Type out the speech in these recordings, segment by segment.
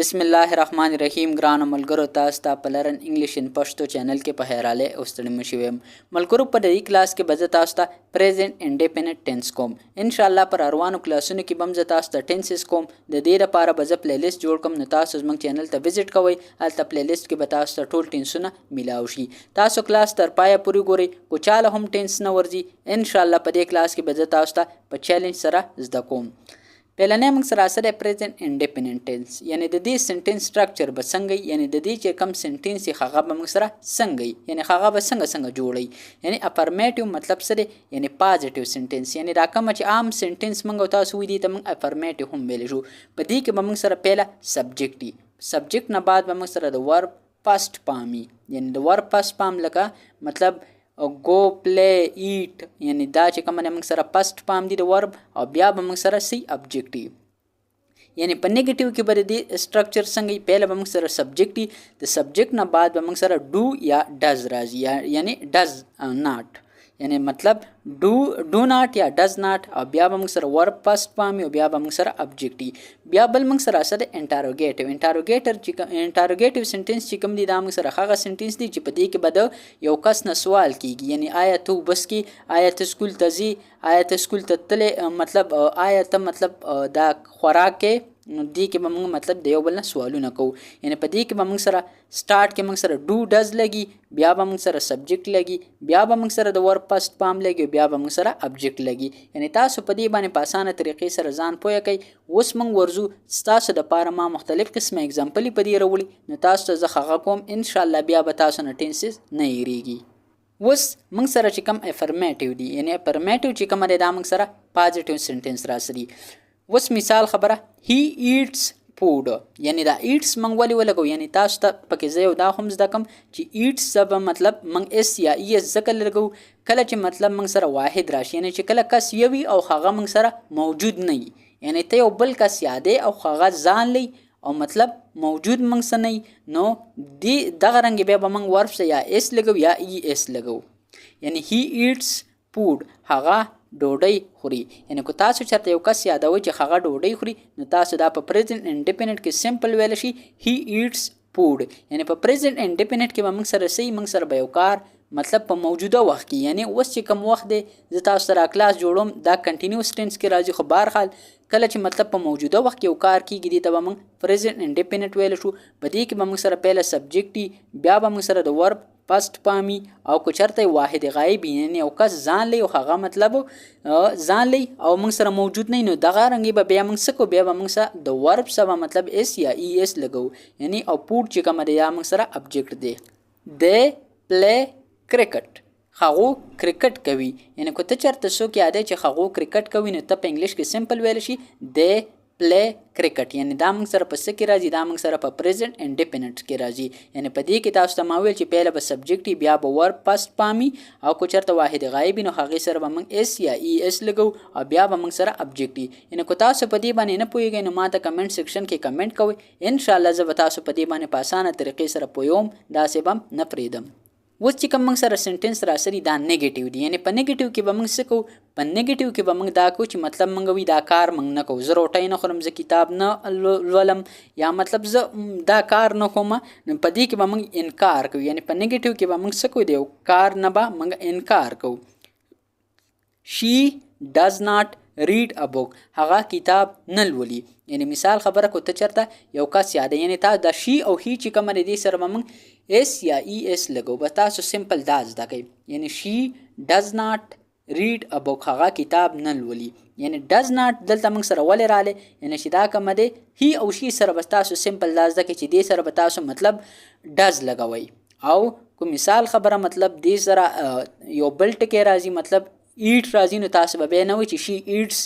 बिस्मिल्लाहिर्रहमानिर्रहीम ګرانو ملګرو تاسو ته په لرن انګلیش ان پښتو چینل کې په خیراله او ستړي مشوم ملګرو په دې کلاس کې به تاسو ته پریزنت انډیپندنت ټنس کوم ان شاء الله پر اروانو کلاسونو کې بم تاسو ته ټنسز کوم د دې لپاره به پلی لیست جوړ کوم نو تاسو زموږ چینل ته وزټ کوئ هلته پلی لیست کې به تاسو ته ټول ټنسونه ملاوي شي تاسو کلاس تر پایه پورې ګورئ کو چاله هم ټنس نه ورځي ان شاء الله په دې کلاس کې به تاسو ته په چیلنج سره زده کوم پهلنې موږ سره سره پریزنت انډیپندنت ټنس یعنی د دې سنټنس سټرکچر به څنګه یعنی د دې چې کم سنټنس هغه به موږ سره څنګه یعنی هغه به څنګه جوړي یعنی افرمیټیو مطلب سره یعنی پازیټیو سنټنس یعنی دا کوم چې عام سنټنس موږ تاسو وې دي ته موږ افرمیټیو هم ویل شو په دې کې به موږ سره پهلا سبجیکټ نه بعد به موږ سره د ورب پاست پامي یعنی د ورب پاست پام لکه مطلب go play eat یعنی دا چې کوم نه موږ سره پاست پام دي د ورب او بیا به موږ سره سی ابجیکټیو یعنی په نیگیټیو کې به د سټرکچر څنګه پهله به موږ سره سبجیکټي د سبجیکټ نه بعد به موږ سره ډو یا ډز راځي یعنی ډز ناٹ یعنی مطلب ډو ناٹ یا ډز ناٹ او بیا به موږ سره ورب پاست پام او بیا به موږ سره ابجیکټي بیا بل موږ سره سره انټروګیټیو سنټنس چې کوم دي دا موږ سره هغه سنټنس دي چې په دې کې به د یو کس نه سوال کیږي یعنی آیا ته بس کې آیا ته سکول ته ځي آیا ته سکول ته تلې مطلب آیا ته مطلب دا خوراک کې نو دې کې به موږ مطلب د یو بل نه سوالونه کوو یعنی په دې کې به موږ سره سٹارټ کې موږ سره ډو ډز لګي بیا به موږ سره سبجیکټ لګي بیا به موږ سره د ورب پاست پام لګي بیا به موږ سره ابجیکټ لګي یعنی تاسو په دې باندې په اسانه طریقې سره ځان پوهه کوئ اوس موږ ورزو تاسو د پاره ما مختلف قسمه اگزامپل په دې راوړي نو تاسو ته زه هغه کوم ان شاء الله بیا به تاسو نه ټنسز نه یریږي اوس موږ سره چې کوم افرمیټیو دي یعنی افرمیټیو چې کوم دی دا موږ سره پازیټیو سنټنس راسي اوس مثال خبره هی ایټس فود یعنی دا ایټس موږ ولګو یعنی تاسو ته پکې زه یو دا هم زده کوم چې ایټس سبب مطلب موږ اس یا ای اس ځکه لګو کله چې مطلب موږ سره واحد راشي یعنی چې کله کس یوي او هغه موږ سره موجود نه وي یعنی ته یو بل کس یادې او هغه ځان لې او مطلب موجود موږ سره نه نو دی دغه رنګ بیا به موږ ورب یا اس لګو یا ای اس لګو یعنی هی ایټس فود هغه ډوډۍ خوري یعنی کو تاسو چرته یو کس یادوي چې هغه ډوډۍ خوري نو تاسو دا په پریزنت انډیپندنت کې سمپل ویل شي هی ایټس فود یعنی په پریزنت انډیپندنت کې موږ سره سي موږ سره به یو کار مطلب په موجوده وخت کې یعنی اوس چې کوم وخت دی زه تاسو سره کلاس جوړوم دا کنټینیوس ټنس کې راځي خو بهر حال کله چې مطلب په موجوده وخت کې یو کار کیږي دی ته موږ پریزنت انډیپندنت ویل شو په دې کې موږ سره پهله سبجیکټي بیا به موږ سره د ورب پاست پامي او کو چرته واحد غایب یعنی او کس ځان لې او هغه مطلب ځان لې او موږ سره موجود نه نو دغه رنګي به بیا موږ سکو بیا به موږ سره د ورب سبا مطلب اس یا ای اس لګو یعنی او پوت چې کوم دی موږ سره ابجیکټ دی د پلی کرکټ هغه کرکټ کوي یعنی کو ته چرته سو کې یاد چې هغه کرکټ کوي نو ته په انګلیش کې سمپل ویل شي د پلی کرکټ یعنی دا موږ سره په څه کې راځي دا موږ سره په پریزنت انډیپندنت کې راځي یعنی په دې کې تاسو ته ما ویل چې پهله به سبجیکټي بیا به ورب پاست پامي او کو چرته واحد غایب نو هغه سره به موږ اس یا ای اس لګو او بیا به موږ سره ابجیکټي یعنی کو تاسو په دې باندې نه پوهیږئ نو ما ته کمنټ سیکشن کې کمنټ کوئ ان شاء الله زه به تاسو په دې باندې په اسانه طریقې سره پوهوم دا سه بم نه پریدم اوس چې کوم موږ سره سنټنس راسري دا نیگیټیو دی یعنی په نیگیټیو کې به موږ څه کوو په نیگیټیو کې به موږ دا کوو چې مطلب موږ وی دا کار موږ نه کوو زه روټۍ نه خورم زه کتاب نه لولم یا مطلب زه دا کار نه کوم نو په دې کې به موږ انکار کوو یعنی په نیگیټیو کې به موږ څه کوو دی کار نه به موږ انکار کوو شي ډز ناٹ ریډ ا بوک هغه کتاب نه لولي یعنی مثال خبره کو ته چرته یو کس یاد یعنی تا د شي او هی چې کوم دې سره موږ اس یا ای اس لګو به تاسو سمپل داز دا کوي یعنی شي ډز ناٹ ریډ ا بوک هغه کتاب نه لولي یعنی ډز ناٹ دلته موږ سره ولې رااله یعنی چې دا کوم دی هی او شي سره به تاسو سمپل داز دا کوي چې دې سره به تاسو مطلب ډز لګوي او کو مثال خبره مطلب دې سره یو بل ټکی راځي مطلب ایټ راځي نو تاسو به نه وي چې شي ایټس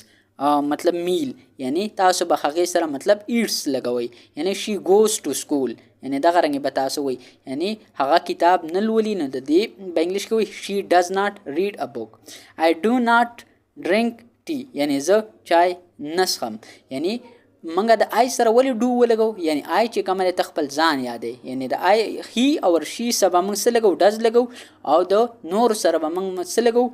مطلب میل یعنی تاسو به هغه سره مطلب ایټس لګوي یعنی شي ګوز ټو سکول یعنی دغه رنګ به تاسو وي یعنی هغه کتاب نه لولي نه د دې په انګلیش کې وي شي ډز ناٹ ریډ ا بوک آی ډو ناٹ ډرینک ټي یعنی زه چای نسخم یعنی منګه د آی سره ولې ډو ولګو یعنی آی چې کومه تخپل ځان یادې یعنی د آی هی او شي سبا موږ سره لګو ډز لګو او د نور سره به موږ سره لګو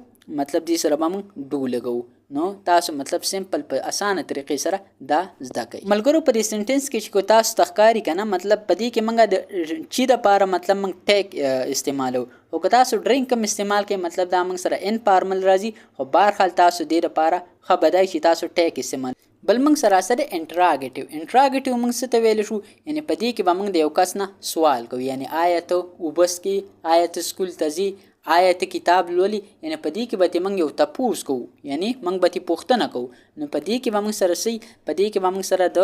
مطلب دې سره به موږ ډو لګو نو تاسو مطلب سمپل په اسانه طریقې سره دا زده کوئ. ملګرو په دې سنټنس کې چې کو تاسو تخکاری کنه مطلب په دې کې منګه د چی د پاره مطلب منګ ټیک استعمالو او که تاسو ډرینګ کم استعمال کوئ مطلب دا موږ سره ان فارمل راځي خو بهرحال تاسو دې لپاره ښه بدای چې تاسو ټیک استعمال. بل موږ سره سره انټراګیټیو موږ څه ته ویل شو یعنی په دې کې به موږ د یو کس نه سوال کوو یعنی آیا ته وبس کې آیا ته سکول ته ځي آیا ته کتاب لولي یعنی په دې کې به موږ یو تپوس کوو یعنی موږ به پوښتنه کوو. نو په دې کې به موږ سره سي په دې کې به موږ سره د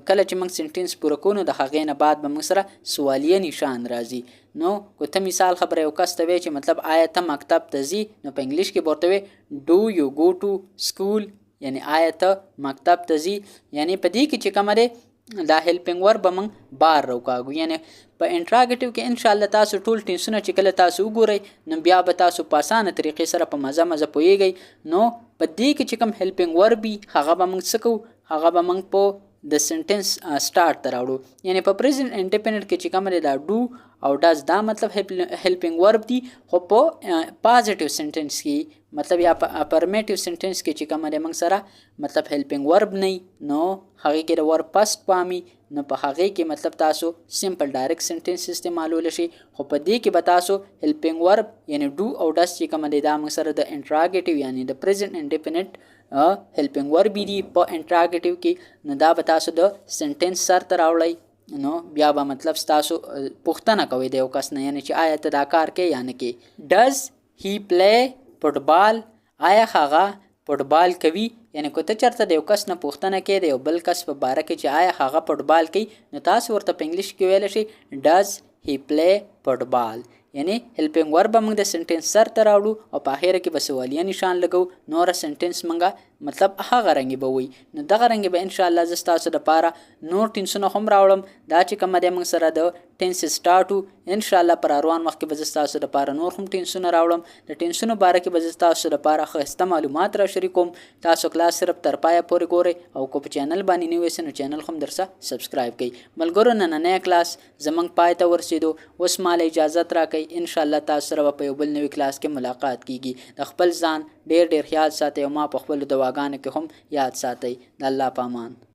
کله چې موږ سنټنس پوره کوو نو د هغې نه بعد به موږ سره سوالیه نشان راځي. نو که ته مثال خبره یو کس ته وی چې مطلب آیا ته مکتب ته ځي نو په انګلیش کې ورته وی ډو یو ګو ټو سکول یعنی آیا ته مکتب ته ځي یعنی په دې کې چې کومه دی دا هیلپینګ ورب به موږ بار راوکاږو. یعنی په انټراګیټیو کې ان شاء الله تاسو ټول ټینسونه چې کله تاسو وګورئ نو بیا به تاسو په اسانه طریقې سره په مزه پوهیږئ. نو په دې کې چې کوم هیلپینګ ورب هغه به موږ څه کوو هغه به موږ په د سنټنس سٹارټ ته راوړو یعنی په پریزنت انډیپندنت کې چې کوم دی دا ډو او ډز دا مطلب هیلپینګ ورب دی خو په پازیټیو سنټنس کې مطلب یا په افرمیټیو سنټنس کې چې کوم دی موږ سره مطلب هیلپینګ ورب نه نو هغه کې د ورب پاست پامي نو په هغه کې مطلب تاسو سمپل ډایرکټ سنټنس استعمالول شي خو په دې کې به تاسو هیلپینګ ورب یعنی ډو او ډز چې کوم دی دا موږ سره د انټراګیټیو یعنی د پریزنت انډیپندنت هیلپینګ ورب دی په انټراګیټیو کې نو دا به تاسو د سنټنس سر ته راوړئ نو بیا به مطلب تاسو پوښتنه کوئ د یو کس نه یعنی چې آیا ته دا کار کوي یا نه کوي. ډز هی پلی فوټبال آیا هغه فوټبال کوي یعنی که ته چېرته د یو کس نه پوښتنه کوې د یو بل کس په باره کې چې آیا هغه فوټبال کوي نو تاسو ورته په انګلیش کې ویلی شئ ډز هی پلی فوټبال یعنی هیلپینګ ورب به موږ د سنټنس سر ته راوړو او په اخره کې به سوالیه نشان لګو نوره سنټنس موږ مطلب هغه رنګې به وي. نو دغه رنګې به ان شاء الله زه ستاسو دپاره نور ټینسونه هم راوړم دا چې کومه دی موږ سره د ټینس سټارټ ان شاء الله پر روان وخت کې به زه ستاسو دپاره نور هم ټینسونه راوړم. د ټینسونو باره کې به زه ستاسو دپاره ښایسته معلومات را شریکوم. تاسو کلاس صرف تر پایه پورې ګورئ او که په چینل باندې نوی یاست نو چینل هم درسه سبسکرایب کړئ. ملګرو نننی کلاس زموږ پای ته ورسېدو اوس ماله اجازت راکړئ ان شاء الله تاسو سره په یو بل نوي کلاس کې ملاقات کیږي. د خپل ځان ډیر خیال ساتئ او ما په خپلو دواګانو کې هم یاد ساتئ. د الله په امان.